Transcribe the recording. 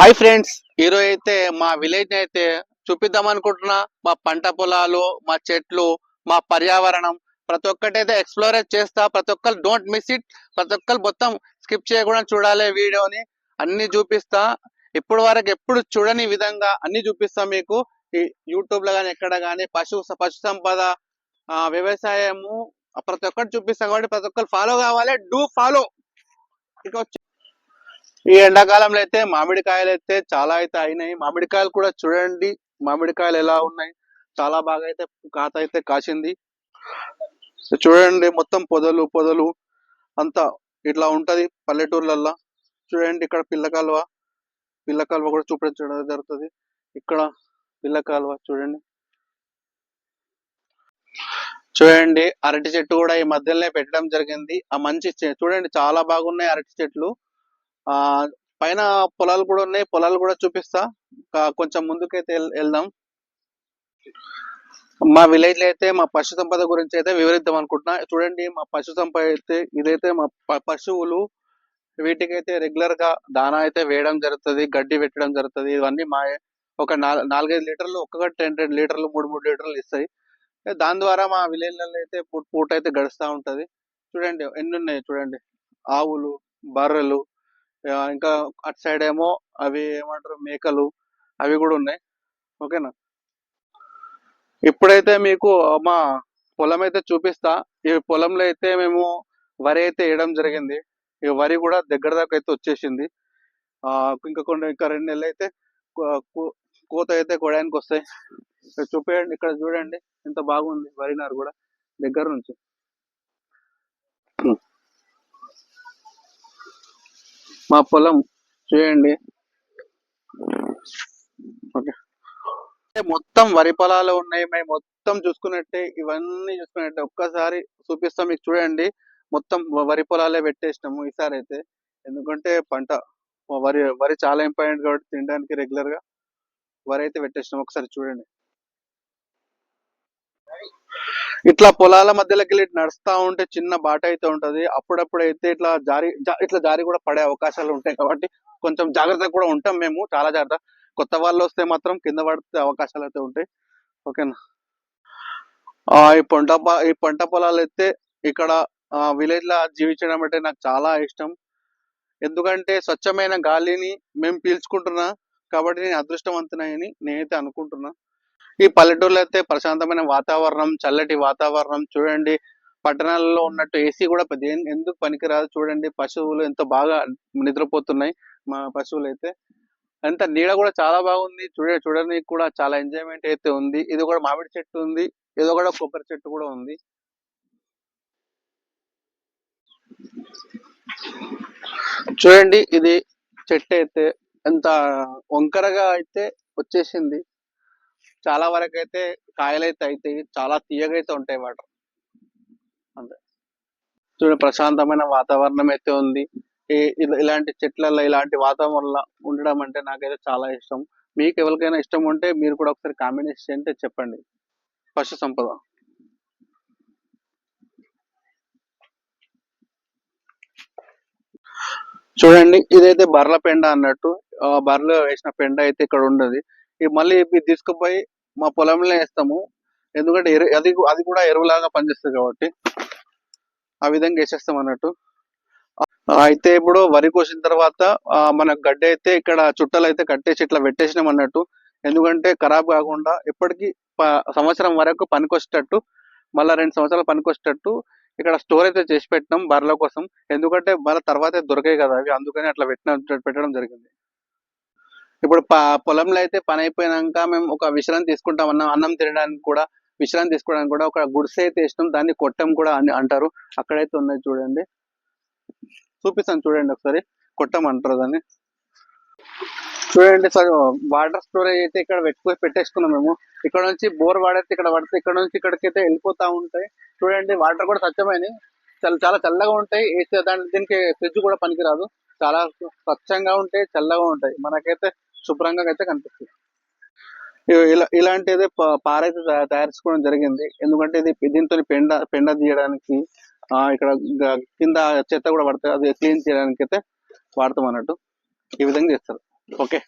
Hi friends, ఈరోజు అయితే మా విలేజ్ అయితే చూపిద్దాం అనుకుంటున్నా. మా పంట పొలాలు, మా చెట్లు, మా పర్యావరణం ప్రతి ఒక్కటైతే ఎక్స్ప్లోర్ చేస్తా. ప్రతి ఒక్కరు డోంట్ మిస్ ఇట్. ప్రతి ఒక్కరు మొత్తం స్కిప్ చేయకుండా చూడాలి వీడియోని. అన్ని చూపిస్తా. ఇప్పుడు వరకు ఎప్పుడు చూడని విధంగా అన్ని చూపిస్తా మీకు. ఈ యూట్యూబ్ లో కానీ ఎక్కడ కానీ పశు సంపద, వ్యవసాయము ప్రతి ఒక్కటి చూపిస్తా. కాబట్టి ప్రతి ఒక్కరు ఫాలో కావాలి. Do follow. ఇక ఈ ఎండాకాలంలో అయితే మామిడికాయలు అయితే చాలా అయితే అయినాయి. మామిడికాయలు కూడా చూడండి, మామిడికాయలు ఎలా ఉన్నాయి. చాలా బాగా అయితే కాత అయితే కాసింది. చూడండి, మొత్తం పొదలు పొదలు అంతా ఇట్లా ఉంటది పల్లెటూర్లల్లో. చూడండి, ఇక్కడ పిల్ల కాలువ కూడా చూపించడం జరుగుతుంది. ఇక్కడ పిల్ల కాలువ చూడండి. చూడండి, అరటి చెట్టు కూడా ఈ మధ్యలోనే పెట్టడం జరిగింది. ఆ మంచి చూడండి, చాలా బాగున్నాయి అరటి చెట్లు. ఆ పైన పొలాలు కూడా ఉన్నాయి. పొలాలు కూడా చూపిస్తా. కొంచెం ముందుకైతే వెళ్దాం. మా విలేజ్ లో అయితే మా పశు సంపద గురించి అయితే వివరిద్దాం అనుకుంటున్నా. చూడండి, మా పశు సంపద అయితే ఇదైతే మా పశువులు. వీటికైతే రెగ్యులర్ గా దానా అయితే వేయడం జరుగుతుంది, గడ్డి పెట్టడం జరుగుతుంది. ఇవన్నీ మా ఒక 4-5 లీటర్లు, ఒక్కొక్కటి 10 లీటర్లు, 3 లీటర్లు ఇస్తాయి. దాని ద్వారా మా విలేజ్ లలో అయితే పూట అయితే గడుస్తూ ఉంటది. చూడండి ఎన్ని ఉన్నాయి. చూడండి, ఆవులు, బర్రెలు, ఇంకా అటు సైడ్ ఏమో అవి ఏమంటారు మేకలు, అవి కూడా ఉన్నాయి. ఓకేనా. ఇప్పుడైతే మీకు మా పొలం అయితే చూపిస్తా. ఈ పొలంలో అయితే మేము వరి అయితే వేయడం జరిగింది. ఈ వరి కూడా దగ్గర దాకా అయితే వచ్చేసింది. ఇంకా 2 నెలలు అయితే కోత అయితే కోయడానికి వస్తాయి. చూపేయండి, ఇక్కడ చూడండి ఎంత బాగుంది వరి నారు కూడా దగ్గర నుంచి. మా పొలం చూడండి. ఓకే, మొత్తం వరి పొలాలు ఉన్నాయి. మేము మొత్తం చూసుకున్నట్టే, ఇవన్నీ చూసుకున్నట్టే ఒక్కసారి చూపిస్తాం మీకు. చూడండి, మొత్తం వరి పొలాలే పెట్టేసినాము ఈసారి అయితే. ఎందుకంటే వరి వరి చాలా ఇంపార్టెంట్ కాబట్టి తినడానికి రెగ్యులర్ గా వరి అయితే పెట్టేసినాం. ఒకసారి చూడండి. ఇట్లా పొలాల మధ్యలోకి వెళ్ళి నడుస్తా ఉంటే చిన్న బాట అయితే ఉంటది. అప్పుడప్పుడు అయితే ఇట్లా జారి కూడా పడే అవకాశాలు ఉంటాయి. కాబట్టి కొంచెం జాగ్రత్తగా కూడా ఉంటాం మేము, చాలా జాగ్రత్త. కొత్త వాళ్ళు వస్తే మాత్రం కింద పడితే అవకాశాలు అయితే ఉంటాయి. ఓకేనా. ఈ పంట పొలాలు అయితే ఇక్కడ విలేజ్ లో జీవించడం అంటే నాకు చాలా ఇష్టం. ఎందుకంటే స్వచ్ఛమైన గాలిని మేము పీల్చుకుంటున్నా. కాబట్టి నేను అదృష్టవంతునని నేనైతే అనుకుంటున్నా. ఈ పల్లెటూరులో అయితే ప్రశాంతమైన వాతావరణం, చల్లటి వాతావరణం. చూడండి, పట్టణాలలో ఉన్నట్టు ఏసీ కూడా ఎందుకు పనికిరాదు. చూడండి, పశువులు ఎంత బాగా నిద్రపోతున్నాయి. మా పశువులు అయితే అంత నీడ కూడా చాలా బాగుంది. చూడడానికి కూడా చాలా ఎంజాయ్మెంట్ అయితే ఉంది. ఇది కూడా మామిడి చెట్టు ఉంది, ఏదో కూడా కొబ్బరి చెట్టు కూడా ఉంది. చూడండి, ఇది చెట్టు అయితే ఎంత వంకరగా అయితే వచ్చేసింది. చాలా వరకు అయితే కాయలైతే అవుతాయి, చాలా తీయగా అయితే ఉంటాయి వాటర్. అంతే. చూడండి, ప్రశాంతమైన వాతావరణం అయితే ఉంది. ఇలాంటి చెట్లలో ఇలాంటి వాతావరణంలో ఉండడం అంటే నాకైతే చాలా ఇష్టం. మీకు ఎవరికైనా ఇష్టం ఉంటే మీరు కూడా ఒకసారి కాంబినేషన్ చేయండి, చెప్పండి. పశు సంపద చూడండి, ఇదైతే బర్రెల పెండ అన్నట్టు. బర్రెలు వేసిన పెండ అయితే ఇక్కడ ఉండదు. మళ్ళీ ఇది తీసుకుపోయి మా పొలంలో వేస్తాము. ఎందుకంటే అది కూడా ఎరువులాగా పనిచేస్తుంది కాబట్టి ఆ విధంగా వేసేస్తాం అన్నట్టు. అయితే ఇప్పుడు వరి కోసిన తర్వాత మన గడ్డి అయితే ఇక్కడ చుట్టలు అయితే కట్టేసి ఇట్లా పెట్టేసినాం అన్నట్టు. ఎందుకంటే ఖరాబ్ కాకుండా ఎప్పటికీ సంవత్సరం వరకు పనికొచ్చేటట్టు, మళ్ళా 2 సంవత్సరాలు పనికొచ్చేటట్టు ఇక్కడ స్టోర్ అయితే చేసి పెట్టినాం బర్రెల కోసం. ఎందుకంటే మళ్ళీ తర్వాత దొరికాయి కదా అవి, అందుకని అట్లా పెట్టడం జరిగింది. ఇప్పుడు పొలంలో అయితే పని అయిపోయినాక మేము ఒక విశ్రాంతి తీసుకుంటాం. అన్నం తినడానికి కూడా, విశ్రాంతి తీసుకోవడానికి కూడా ఒక గుడిసె అయితే ఇష్టం. దాన్ని కొట్టం కూడా అని అంటారు. అక్కడైతే ఉన్నాయి చూడండి, చూపిస్తాను చూడండి ఒకసారి. కొట్టం అంటారు దాన్ని. చూడండి సార్, వాటర్ స్టోరేజ్ అయితే ఇక్కడ పెట్టేసుకున్నాం మేము. ఇక్కడ నుంచి బోర్ వాడైతే ఇక్కడ పడితే ఇక్కడ నుంచి ఇక్కడికైతే వెళ్ళిపోతా ఉంటాయి. చూడండి, వాటర్ కూడా స్వచ్ఛమైన, చాలా చల్లగా ఉంటాయి. దీనికి ఫ్రిడ్జ్ కూడా పనికిరాదు. చాలా స్వచ్ఛంగా ఉంటాయి, చల్లగా ఉంటాయి. మనకైతే శుభ్రంగా అయితే కనిపిస్తుంది. ఇలాంటిది పారైతే తయారు చేసుకోవడం జరిగింది. ఎందుకంటే దీంతో పెండ తీయడానికి, ఇక్కడ కింద చెత్త కూడా పడుతుంది, అది క్లీన్ చేయడానికి అయితే వాడతాం అన్నట్టు. ఈ విధంగా చేస్తారు. ఓకే.